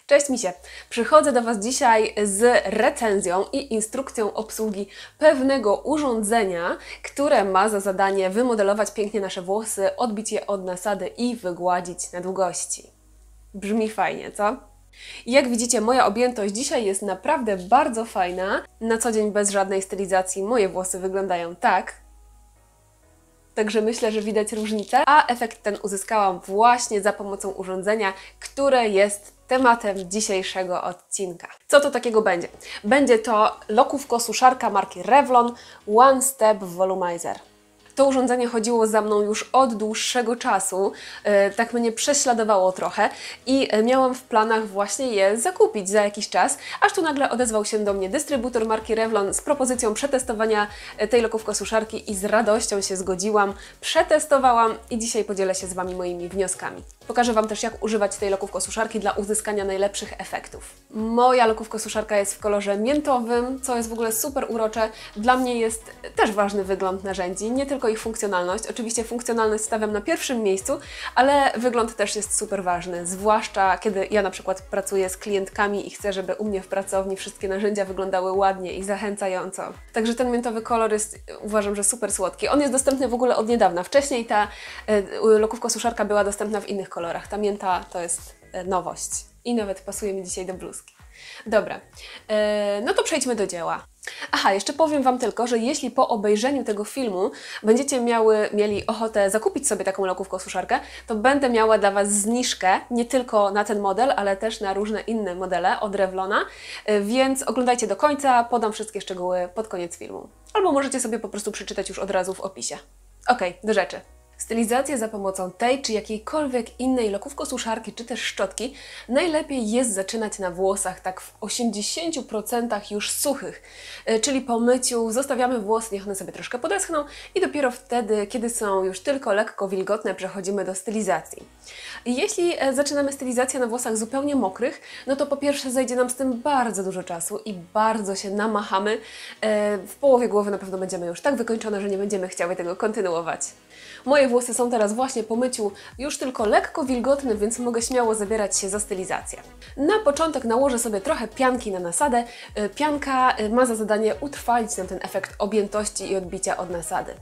Cześć misie! Przychodzę do Was dzisiaj z recenzją i instrukcją obsługi pewnego urządzenia, które ma za zadanie wymodelować pięknie nasze włosy, odbić je od nasady i wygładzić na długości. Brzmi fajnie, co? Jak widzicie, moja objętość dzisiaj jest naprawdę bardzo fajna. Na co dzień bez żadnej stylizacji moje włosy wyglądają tak. Także myślę, że widać różnicę, a efekt ten uzyskałam właśnie za pomocą urządzenia, które jest tematem dzisiejszego odcinka. Co to takiego będzie? Będzie to lokówko-suszarka marki Revlon One Step Volumizer. To urządzenie chodziło za mną już od dłuższego czasu, tak mnie prześladowało trochę i miałam w planach właśnie je zakupić za jakiś czas, aż tu nagle odezwał się do mnie dystrybutor marki Revlon z propozycją przetestowania tej lokówko-suszarki i z radością się zgodziłam, przetestowałam i dzisiaj podzielę się z Wami moimi wnioskami. Pokażę Wam też, jak używać tej lokówko-suszarki dla uzyskania najlepszych efektów. Moja lokówko-suszarka jest w kolorze miętowym, co jest w ogóle super urocze. Dla mnie jest też ważny wygląd narzędzi, nie tylko ich funkcjonalność. Oczywiście funkcjonalność stawiam na pierwszym miejscu, ale wygląd też jest super ważny, zwłaszcza kiedy ja na przykład pracuję z klientkami i chcę, żeby u mnie w pracowni wszystkie narzędzia wyglądały ładnie i zachęcająco. Także ten miętowy kolor jest, uważam, że super słodki. On jest dostępny w ogóle od niedawna. Wcześniej ta lokówko-suszarka była dostępna w innych kolorach. Ta mięta to jest nowość i nawet pasuje mi dzisiaj do bluzki. Dobra, no to przejdźmy do dzieła. Aha, jeszcze powiem Wam tylko, że jeśli po obejrzeniu tego filmu będziecie mieli ochotę zakupić sobie taką lokówko-suszarkę, to będę miała dla Was zniżkę nie tylko na ten model, ale też na różne inne modele od Revlona, więc oglądajcie do końca, podam wszystkie szczegóły pod koniec filmu. Albo możecie sobie po prostu przeczytać już od razu w opisie. Okej, do rzeczy. Stylizację za pomocą tej czy jakiejkolwiek innej lokówko-suszarki czy też szczotki najlepiej jest zaczynać na włosach tak w 80% już suchych, czyli po myciu zostawiamy włosy, niech one sobie troszkę podeschną i dopiero wtedy, kiedy są już tylko lekko wilgotne, przechodzimy do stylizacji. Jeśli zaczynamy stylizację na włosach zupełnie mokrych, no to po pierwsze zajdzie nam z tym bardzo dużo czasu i bardzo się namachamy. W połowie głowy na pewno będziemy już tak wykończone, że nie będziemy chciały tego kontynuować. Moje włosy są teraz właśnie po myciu już tylko lekko wilgotne, więc mogę śmiało zabierać się za stylizację. Na początek nałożę sobie trochę pianki na nasadę. Pianka ma za zadanie utrwalić nam ten efekt objętości i odbicia od nasady.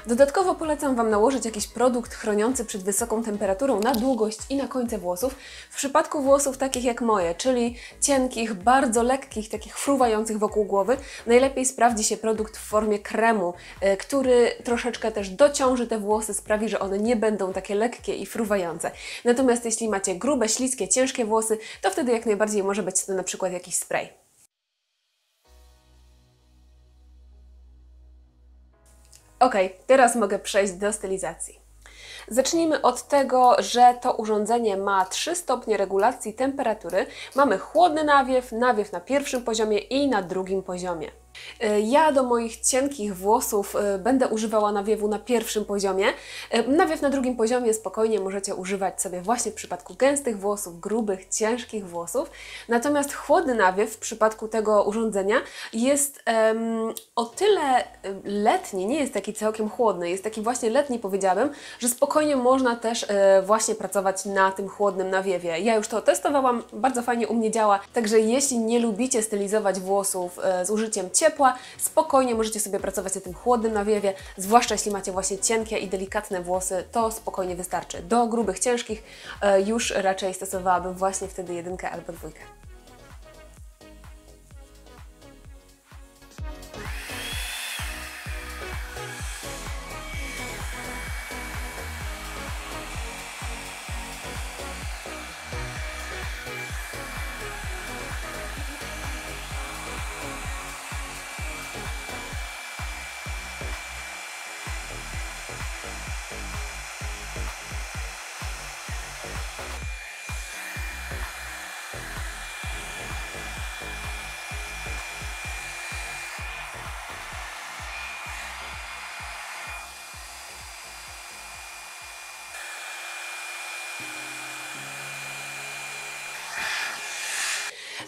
Dodatkowo polecam Wam nałożyć jakiś produkt chroniący przed wysoką temperaturą na długość i na końce włosów. W przypadku włosów takich jak moje, czyli cienkich, bardzo lekkich, takich fruwających wokół głowy, najlepiej sprawdzi się produkt w formie kremu, który troszeczkę też dociąży te włosy, sprawi, że one nie będą takie lekkie i fruwające. Natomiast jeśli macie grube, śliskie, ciężkie włosy, to wtedy jak najbardziej może być to na przykład jakiś spray. Ok, teraz mogę przejść do stylizacji. Zacznijmy od tego, że to urządzenie ma 3 stopnie regulacji temperatury. Mamy chłodny nawiew, nawiew na pierwszym poziomie i na drugim poziomie. Ja do moich cienkich włosów będę używała nawiewu na pierwszym poziomie. Nawiew na drugim poziomie spokojnie możecie używać sobie właśnie w przypadku gęstych włosów, grubych, ciężkich włosów. Natomiast chłodny nawiew w przypadku tego urządzenia jest o tyle letni, nie jest taki całkiem chłodny, jest taki właśnie letni, powiedziałabym, że spokojnie można też właśnie pracować na tym chłodnym nawiewie. Ja już to testowałam, bardzo fajnie u mnie działa, także jeśli nie lubicie stylizować włosów z użyciem ciepła, spokojnie możecie sobie pracować na tym chłodnym nawiewie, zwłaszcza jeśli macie właśnie cienkie i delikatne włosy, to spokojnie wystarczy. Do grubych, ciężkich już raczej stosowałabym właśnie wtedy 1 albo 2.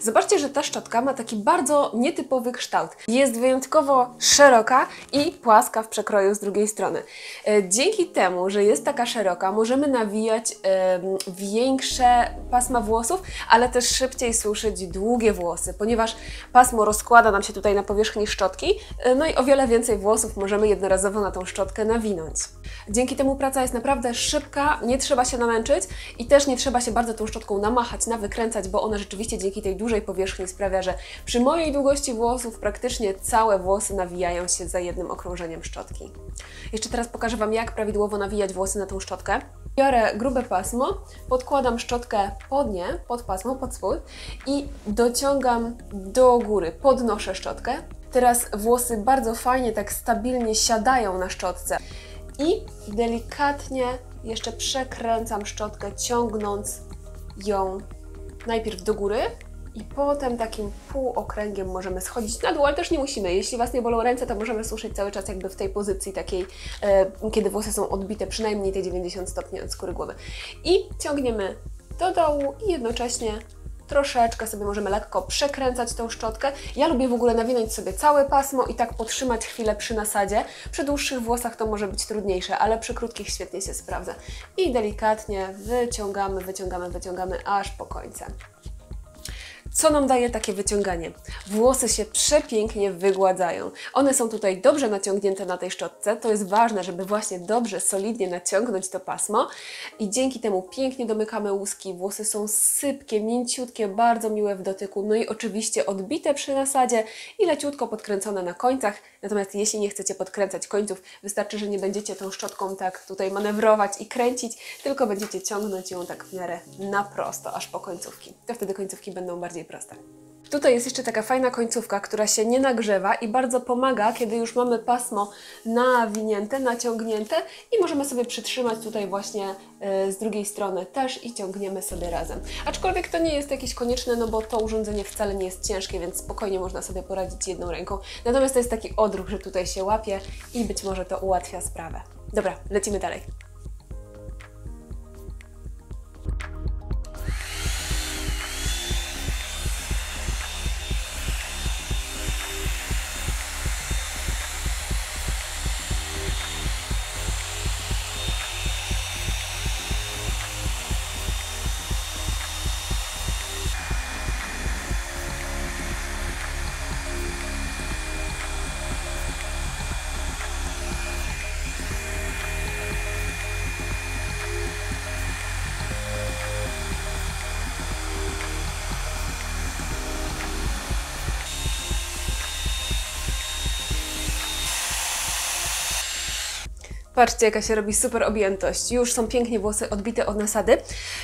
Zobaczcie, że ta szczotka ma taki bardzo nietypowy kształt. Jest wyjątkowo szeroka i płaska w przekroju z drugiej strony. Dzięki temu, że jest taka szeroka, możemy nawijać większe pasma włosów, ale też szybciej suszyć długie włosy, ponieważ pasmo rozkłada nam się tutaj na powierzchni szczotki, no i o wiele więcej włosów możemy jednorazowo na tą szczotkę nawinąć. Dzięki temu praca jest naprawdę szybka, nie trzeba się namęczyć i też nie trzeba się bardzo tą szczotką namachać, nawykręcać, bo ona rzeczywiście dzięki tej dużej powierzchni sprawia, że przy mojej długości włosów praktycznie całe włosy nawijają się za jednym okrążeniem szczotki. Jeszcze teraz pokażę Wam, jak prawidłowo nawijać włosy na tą szczotkę. Biorę grube pasmo, podkładam szczotkę pod nie, pod pasmo, pod spód i dociągam do góry, podnoszę szczotkę. Teraz włosy bardzo fajnie, tak stabilnie siadają na szczotce i delikatnie jeszcze przekręcam szczotkę, ciągnąc ją najpierw do góry i potem takim półokręgiem możemy schodzić na dół, ale też nie musimy. Jeśli Was nie bolą ręce, to możemy suszyć cały czas jakby w tej pozycji takiej, kiedy włosy są odbite przynajmniej te 90 stopni od skóry głowy. I ciągniemy do dołu i jednocześnie troszeczkę sobie możemy lekko przekręcać tą szczotkę. Ja lubię w ogóle nawinąć sobie całe pasmo i tak podtrzymać chwilę przy nasadzie. Przy dłuższych włosach to może być trudniejsze, ale przy krótkich świetnie się sprawdza. I delikatnie wyciągamy, wyciągamy, wyciągamy aż po końce. Co nam daje takie wyciąganie? Włosy się przepięknie wygładzają. One są tutaj dobrze naciągnięte na tej szczotce. To jest ważne, żeby właśnie dobrze, solidnie naciągnąć to pasmo i dzięki temu pięknie domykamy łuski. Włosy są sypkie, mięciutkie, bardzo miłe w dotyku, no i oczywiście odbite przy nasadzie i leciutko podkręcone na końcach. Natomiast jeśli nie chcecie podkręcać końców, wystarczy, że nie będziecie tą szczotką tak tutaj manewrować i kręcić, tylko będziecie ciągnąć ją tak w miarę na prosto, aż po końcówki. To wtedy końcówki będą bardziej proste. Tutaj jest jeszcze taka fajna końcówka, która się nie nagrzewa i bardzo pomaga, kiedy już mamy pasmo nawinięte, naciągnięte i możemy sobie przytrzymać tutaj właśnie z drugiej strony też i ciągniemy sobie razem. Aczkolwiek to nie jest jakieś konieczne, no bo to urządzenie wcale nie jest ciężkie, więc spokojnie można sobie poradzić jedną ręką. Natomiast to jest taki odruch, że tutaj się łapie i być może to ułatwia sprawę. Dobra, lecimy dalej. Patrzcie, jaka się robi super objętość. Już są pięknie włosy odbite od nasady.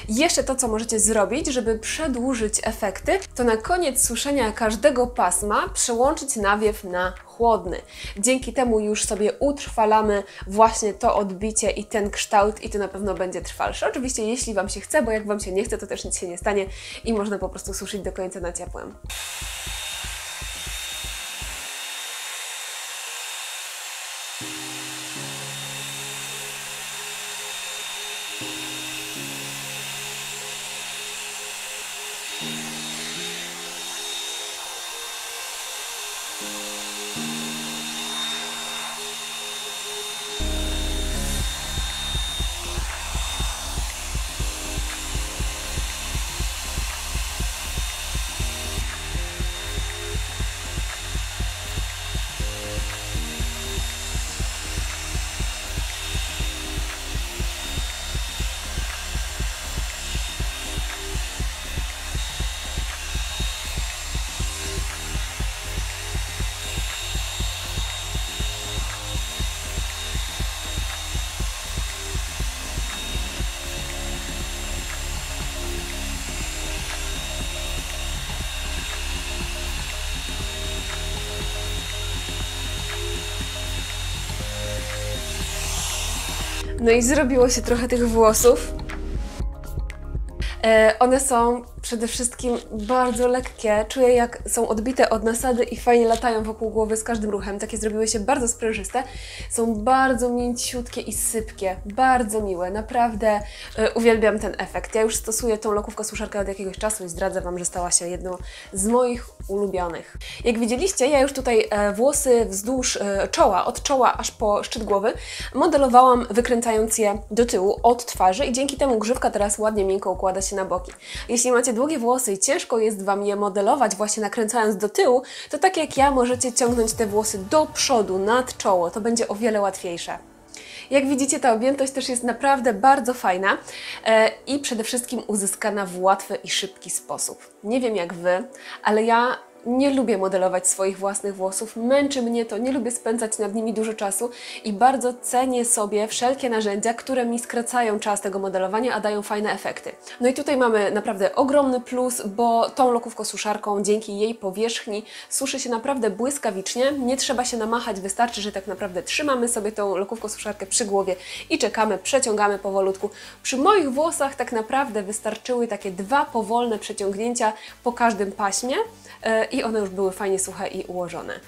Jeszcze to, co możecie zrobić, żeby przedłużyć efekty, to na koniec suszenia każdego pasma przełączyć nawiew na chłodny. Dzięki temu już sobie utrwalamy właśnie to odbicie i ten kształt i to na pewno będzie trwalsze. Oczywiście jeśli Wam się chce, bo jak Wam się nie chce, to też nic się nie stanie i można po prostu suszyć do końca na ciepłym. No i zrobiło się trochę tych włosów. One są Przede wszystkim bardzo lekkie. Czuję, jak są odbite od nasady i fajnie latają wokół głowy z każdym ruchem. Takie zrobiły się bardzo sprężyste. Są bardzo mięciutkie i sypkie. Bardzo miłe. Naprawdę uwielbiam ten efekt. Ja już stosuję tą lokówko-suszarkę od jakiegoś czasu i zdradzę Wam, że stała się jedną z moich ulubionych. Jak widzieliście, ja już tutaj włosy wzdłuż czoła, od czoła aż po szczyt głowy, modelowałam, wykręcając je do tyłu od twarzy i dzięki temu grzywka teraz ładnie, miękko układa się na boki. Jeśli macie długie włosy i ciężko jest Wam je modelować właśnie nakręcając do tyłu, to tak jak ja możecie ciągnąć te włosy do przodu, nad czoło. To będzie o wiele łatwiejsze. Jak widzicie, ta objętość też jest naprawdę bardzo fajna i przede wszystkim uzyskana w łatwy i szybki sposób. Nie wiem jak Wy, ale ja nie lubię modelować swoich własnych włosów, męczy mnie to, nie lubię spędzać nad nimi dużo czasu i bardzo cenię sobie wszelkie narzędzia, które mi skracają czas tego modelowania, a dają fajne efekty. No i tutaj mamy naprawdę ogromny plus, bo tą lokówko-suszarką dzięki jej powierzchni suszy się naprawdę błyskawicznie, nie trzeba się namachać, wystarczy, że tak naprawdę trzymamy sobie tą lokówko-suszarkę przy głowie i czekamy, przeciągamy powolutku. Przy moich włosach tak naprawdę wystarczyły takie 2 powolne przeciągnięcia po każdym paśmie, i one już były fajnie suche i ułożone.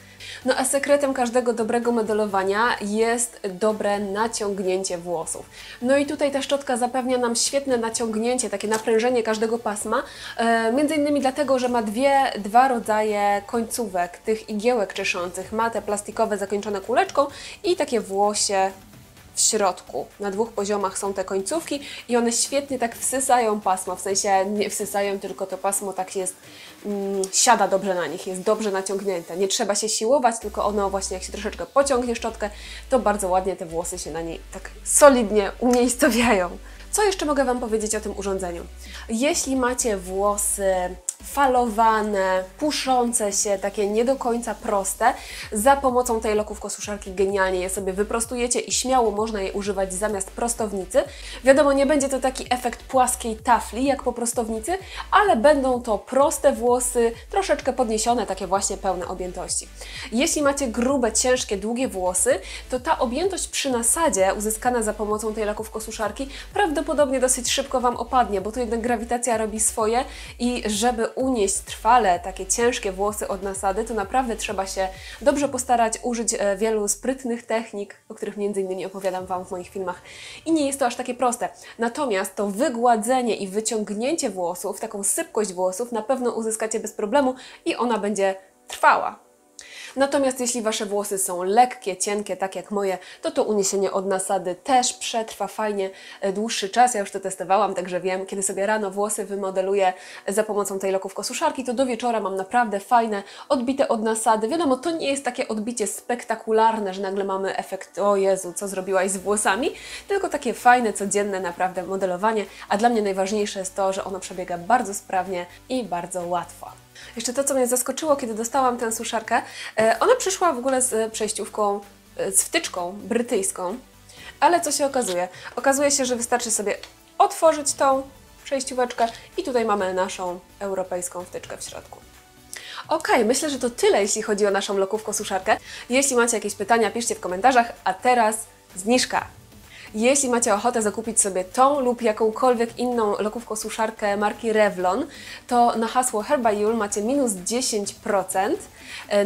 No a sekretem każdego dobrego modelowania jest dobre naciągnięcie włosów. No i tutaj ta szczotka zapewnia nam świetne naciągnięcie, takie naprężenie każdego pasma, między innymi dlatego, że ma dwa rodzaje końcówek, tych igiełek czeszących. Ma te plastikowe zakończone kuleczką i takie włosie w środku. Na 2 poziomach są te końcówki i one świetnie tak wsysają pasmo, w sensie nie wsysają, tylko to pasmo tak jest, siada dobrze na nich, jest dobrze naciągnięte. Nie trzeba się siłować, tylko ono właśnie jak się troszeczkę pociągnie szczotkę, to bardzo ładnie te włosy się na niej tak solidnie umiejscowiają. Co jeszcze mogę Wam powiedzieć o tym urządzeniu? Jeśli macie włosy falowane, puszące się, takie nie do końca proste, za pomocą tej lokówko-suszarki genialnie je sobie wyprostujecie i śmiało można je używać zamiast prostownicy. Wiadomo, nie będzie to taki efekt płaskiej tafli jak po prostownicy, ale będą to proste włosy, troszeczkę podniesione, takie właśnie pełne objętości. Jeśli macie grube, ciężkie, długie włosy, to ta objętość przy nasadzie uzyskana za pomocą tej lokówko-suszarki prawdopodobnie dosyć szybko Wam opadnie, bo tu jednak grawitacja robi swoje i żeby unieść trwale takie ciężkie włosy od nasady, to naprawdę trzeba się dobrze postarać, użyć wielu sprytnych technik, o których m.in. opowiadam Wam w moich filmach. I nie jest to aż takie proste. Natomiast to wygładzenie i wyciągnięcie włosów, taką sypkość włosów na pewno uzyskacie bez problemu i ona będzie trwała. Natomiast jeśli Wasze włosy są lekkie, cienkie, tak jak moje, to uniesienie od nasady też przetrwa fajnie dłuższy czas. Ja już to testowałam, także wiem, kiedy sobie rano włosy wymodeluję za pomocą tej lokówko-suszarki, to do wieczora mam naprawdę fajne, odbite od nasady. Wiadomo, to nie jest takie odbicie spektakularne, że nagle mamy efekt, o Jezu, co zrobiłaś z włosami, tylko takie fajne, codzienne naprawdę modelowanie, a dla mnie najważniejsze jest to, że ono przebiega bardzo sprawnie i bardzo łatwo. Jeszcze to, co mnie zaskoczyło, kiedy dostałam tę suszarkę, ona przyszła w ogóle z przejściówką, z wtyczką brytyjską, ale co się okazuje? Okazuje się, że wystarczy sobie otworzyć tą przejścióweczkę i tutaj mamy naszą europejską wtyczkę w środku. Ok, myślę, że to tyle, jeśli chodzi o naszą lokówko-suszarkę. Jeśli macie jakieś pytania, piszcie w komentarzach, a teraz zniżka. Jeśli macie ochotę zakupić sobie tą lub jakąkolwiek inną lokówko-suszarkę marki Revlon, to na hasło Herbayul macie minus 10%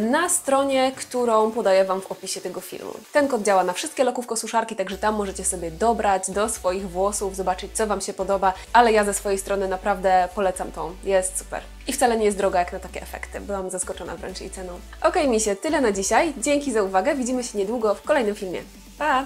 na stronie, którą podaję Wam w opisie tego filmu. Ten kod działa na wszystkie lokówko-suszarki, także tam możecie sobie dobrać do swoich włosów, zobaczyć, co Wam się podoba, ale ja ze swojej strony naprawdę polecam tą, jest super. I wcale nie jest droga jak na takie efekty. Byłam zaskoczona wręcz jej ceną. Ok, misie, tyle na dzisiaj. Dzięki za uwagę. Widzimy się niedługo w kolejnym filmie. Pa!